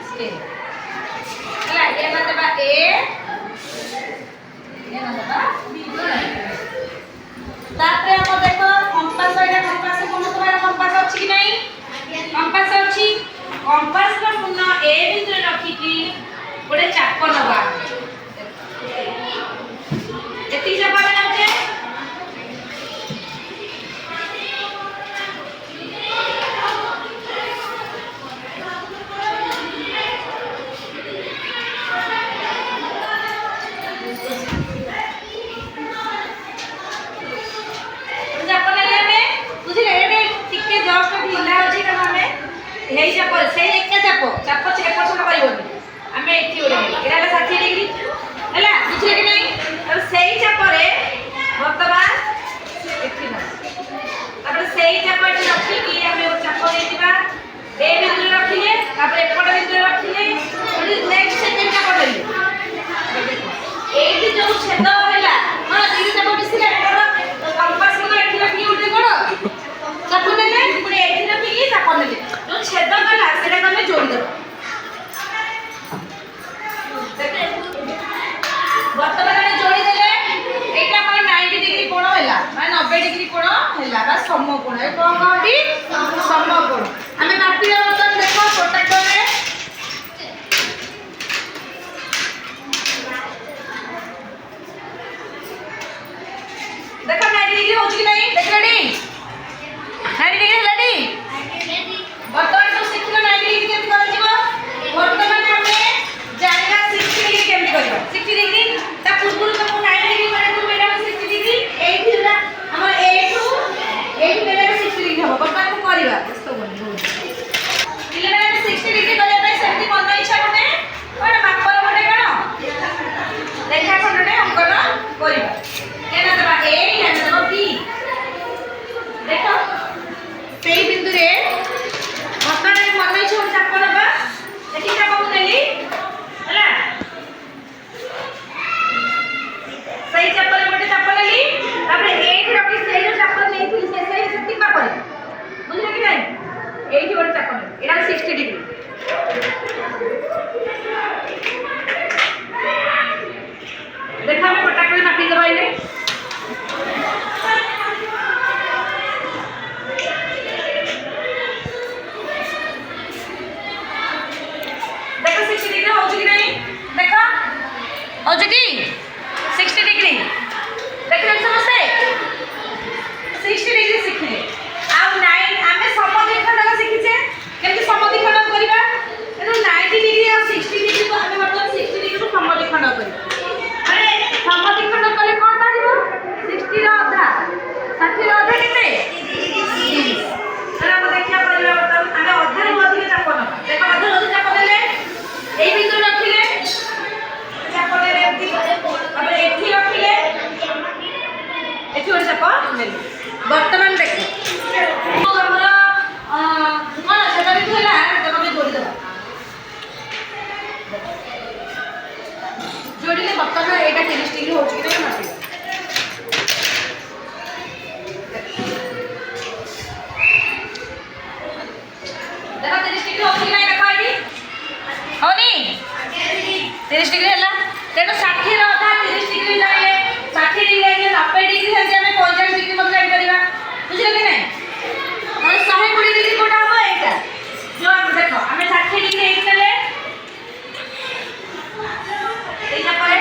scale ହେଲା ଏ ନା ଦେବା a ଏ ନା ଦେବା b ତାପରେ ଆମ ଦେଖ କମ୍ପାସ ଏଟା କମ୍ପାସ କୋନ তোমার କମ୍ପାସ ଅଛି କି নাই କମ୍ପାସ ଅଛି କମ୍ପାସ ର ମୁନ a ଭିତରେ ରଖି କି ଗୋଟେ ଚାପ ନବା ଏତି ଚାପ ନଉଛେ हेई चाप से एक चाप चाप एपट सेपट करबोनी आम ये एटा 60 डिग्री है बुझे कि नहीं अब से चाप बर्तमान से चाप रखिकी आम चाप देवा ए बिंदु रखिले एपट बिंदु रखिले नेक्स्ट सेकेंड चाप देली एटी जो छेद हैला हां दीदी चाप मिसिले कंपास को एठी रखी उठे कोन चाप नेले पुणी एठी रखिकी चाप नेले जो छेद गला सेटा तमे जोड़ी दो वर्तमान में जोड़ी देले एटा हमर 90 डिग्री कोण हैला माने 90 डिग्री कोण हैला बा समकोण ए कोन कहती समकोण हमें मापी वर्तन देखो प्रोटेक्टर रे देखो 90 डिग्री हो कि नहीं देख रेडी 90 डिग्री रेडी वर्तमान तो शिखर 90 डिग्री केमति कर जीवो वर्तमान हमें जानिना 60 डिग्री केमति करबो 60 डिग्री ता पूर्व तो 90 डिग्री माने तू बेटा 60 डिग्री एठिला हमर ए टू बेटा 60 डिग्री हो वर्तमान को करबा तो बोल पिले बेटा 60 डिग्री करे भाई सेमति मन इच्छा कोने कोन मापर कोने कोन रेखा खंडने अंकन करबा केना देबा ए या देबा बी देखो सेही बिंदु रे वर्तमान मन इच्छा चाप नबा देखि चाप को नेली हैला सही चाप रे गोटे चाप नेली तापर एठी रखी सेही जो चाप नेथि सेही सेति पा करे बुझले कि नहीं एठी गोटे चाप ने एटा 60 डिग्री देखा हम पटा कर मापी देबा इने देखो 60 डिग्री हो कि नहीं देखो हो कि 60 डिग्री देख रहे समझे 60 डिग्री सिखले आ 9 आमे समद्विखंड सिखिचे केमति समद्विखंड करबा एनो 90 डिग्री और 60 डिग्री को आमे मतलब 60 डिग्री को समद्विखंड करबा अरे समद्विखंड कले कोन बाजिबो 60 रो आधा 60 रो आधा केते 30 अरे हम देखिया पड़िला मतलब आमे आधा रो अधिक चाप न देखो आधा रो चाप देले এই বিন্দু রাখিলে চাপ দেলে তারপরে এটি রাখিলে এটি ওর চাপ নেলি বর্তমান দেখো আমরা কোন সেটা বিন্দু হলা তবে जोड़ी দেবা जोड़िले বর্তমান এটা 30 ডিগ্রি হচ্ছে কি না মাপি দেখো 30 ডিগ্রি হচ্ছে কি না দেখো আইডি होनी 30 डिग्री हला तेनो 60 रो आधा 30 डिग्री लाइले 60 डिग्री लाइले 90 डिग्री से हमें 45 डिग्री मतलब ऐड करबा बुझले कि नहीं और 120 डिग्री कोटा हो एटा जो हम देखो हमें 60 डिग्री ऐड करले एटा परे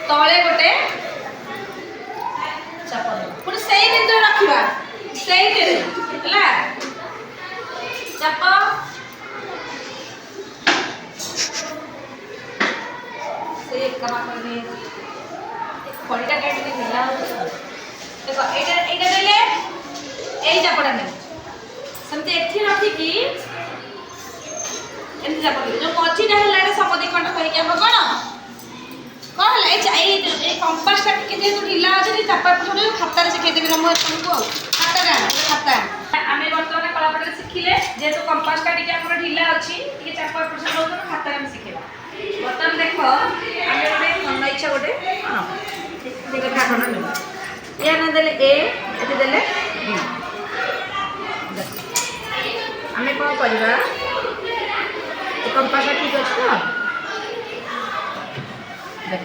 तले गोटे चाप पुणी से बिंदु रखा से चाप से कमा खड़ीटा कैसे ढिला देखो एटा देले एई चापटा नहीं सेमती एठी रखिकी एमती चाप जो मझीटा है समधि खंड कहीकि हम कौन कौन है ये कंपासटा टिके जेहेतु ढिला अच्छे चापा छोड़ खातार शिखेदेवी नंबर तुमको खाता खाता आम बर्तमान कलापटे शिखिले जेहेतु कंपासटा टिके आम ढिला अच्छी चापा खाता आम शिखेगा बर्तमान देख आम गोटे मन इच्छा गोटे रेखा खंड ने या ना देले ए ये देले आम कौन करवा कंपास ठीक अच्छे तो देख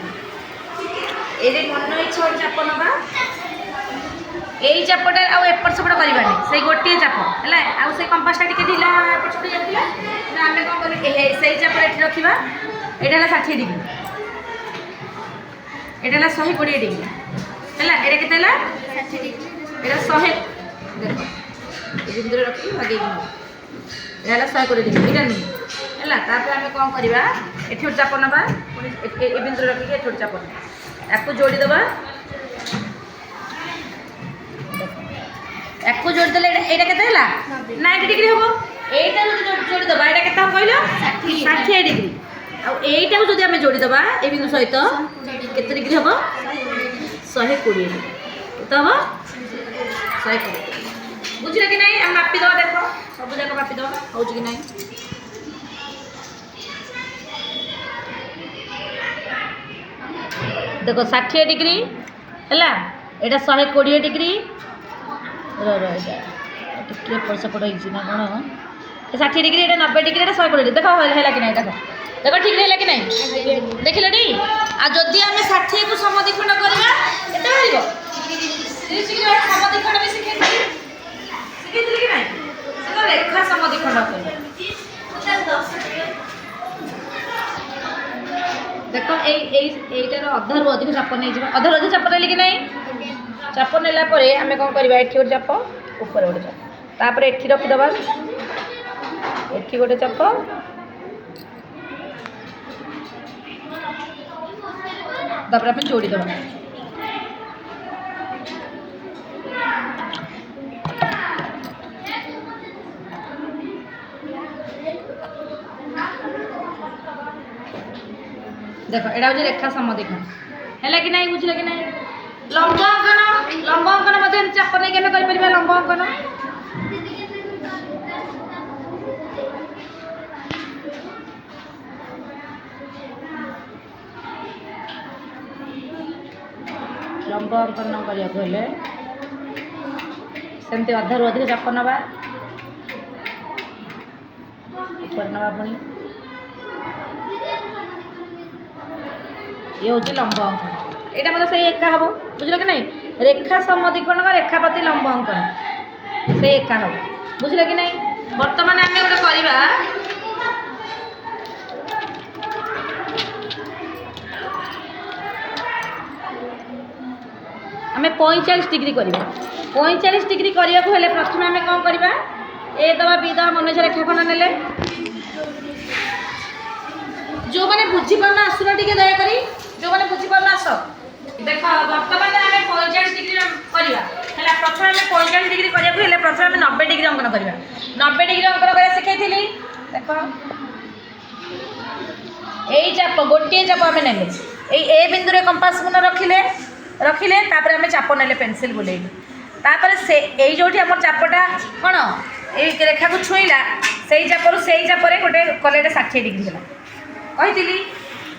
ये मन इच्छा गोटे चाप नवा यही चापटा आउट सेपट करवानी से गोटे चाप है आउ से कंपासटा टी ढिला एपट सेपट जाता आम कौन कर चाप ये रखा यहाँ 60 डिग्री यहाँ 120 डिग्री है ये के 60 डिग्री ये 100 देख बिंदु रखी लगे यहाँ 120 डिग्री यहाँ नुह है आम कौन करवा ये चाप नवा ये बिंदु रखिक ये चाप या जोड़ीदे या जोड़ीदे यहाँ के 90 डिग्री हम यहीटा जोड़ीदे यहाँ के कहल 60 डिग्री आईटा जो आम जोड़ीदे ये बिंदु सहित केते डिग्री हम 120 डिग्री तो हम 120 बुझे कि नहीं आम मापिद देख सब जाक मापिद हो कि नहीं देख 60 डिग्री है यहाँ 120 डिग्री टे एपट सेपट होना कौन 60 डिग्री ये 90 डिग्री 120 डिग्री देख है कि नहीं देख देख ठीक है कि नहीं देखिल टी आदि आम 60 को समद्विखंड करवा समद्विखंड भी शिखे कि नहीं रेखा समद्विखंड देख यहीटार अधारू अधिक चाप नहीं अधारू अधिक चाप नेली कि नहीं चाप नेला आम कौन करवा ये गोटे चाप ऊपर गोटे चाप तापर एठी रखीदबा एठी गोटे चाप तापर आम जोड़ीदबा देख एटा हूँ रेखा समद्विखंड है कि नहीं बुझे कि नहीं लंब अंकन चाप नहीं आम कर लंब अंकन लंब अंकन करने सेमती अधारू अधिक चाप नवा नवा पुणी ये हूँ लंब अंकन यहाँ मतलब से एका हम बुझल कि नहीं रेखा समद्विखंड रेखापति लंब अंकन से एका हम बुझल कि नहीं बर्तमान आम गोटे करवा आम 45 डिग्री करवा 45 डिग्री करने को हेले प्रथम आम कौन करवा ए दवा बी दवा मन इच्छा रेखाखंड ने जो मैंने बुझीपार आसुन टे दयाक जो मैंने बुझीपार आस देख बर्तमान आम 45 डिग्री करवा प्रथम आम 45 डिग्री करने प्रथम आम 90 डिग्री अंकन करवा 90 डिग्री अंकन कर शिखाई देख यही चाप गोटे चाप आम ने ए बिंदु कंपास मुन रखिले आम चाप ने पेनसिल बुलेलु तापर से यही जो आम चापटा कौन ये रेखा को छुईला से चापर गोटे कले 60 डिग्री है कही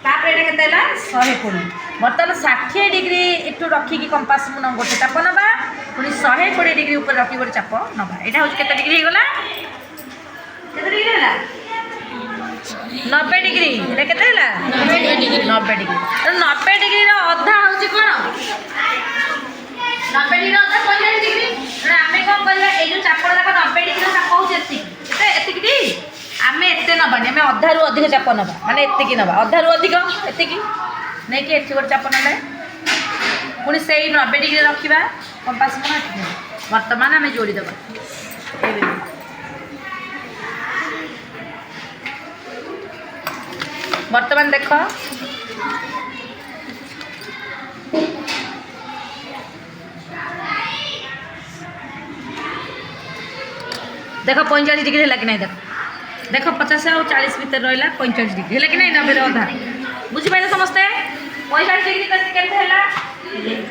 तापर ये के 120 बर्तमान 60 डिग्री एटू रखिकी कंपास मुन गोटे चाप नवा पुणी 120 डिग्री ऊपर रखी गोटे चाप नवा यहाँ हूँ केते डिग्री होगा केते डिग्री है 90 डिग्री ये केते 90 डिग्री 90 डिग्री अधा हूँ कौन 90 डिग्री अधा 45 डिग्री आम कौन करवा ये जो चापड़ जाक 90 डिग्री चाप हूँ एति आम एत नबानी आम अधारू अधिक चाप नवा माने एतिकी नवा अधारू अधिक एतिकी नहीं कि एठी गोटे चाप ना पुणी से 90 डिग्री रखा कंपास को बर्तमान आम जोड़ीदेव बर्तमान देख देख 45 डिग्री है कि नहीं देख देख 50 और 40 भितर रहा 45 डिग्री है कि नहीं 90 अधा बुझीपारे समस्ते 45 डिग्री कैसे है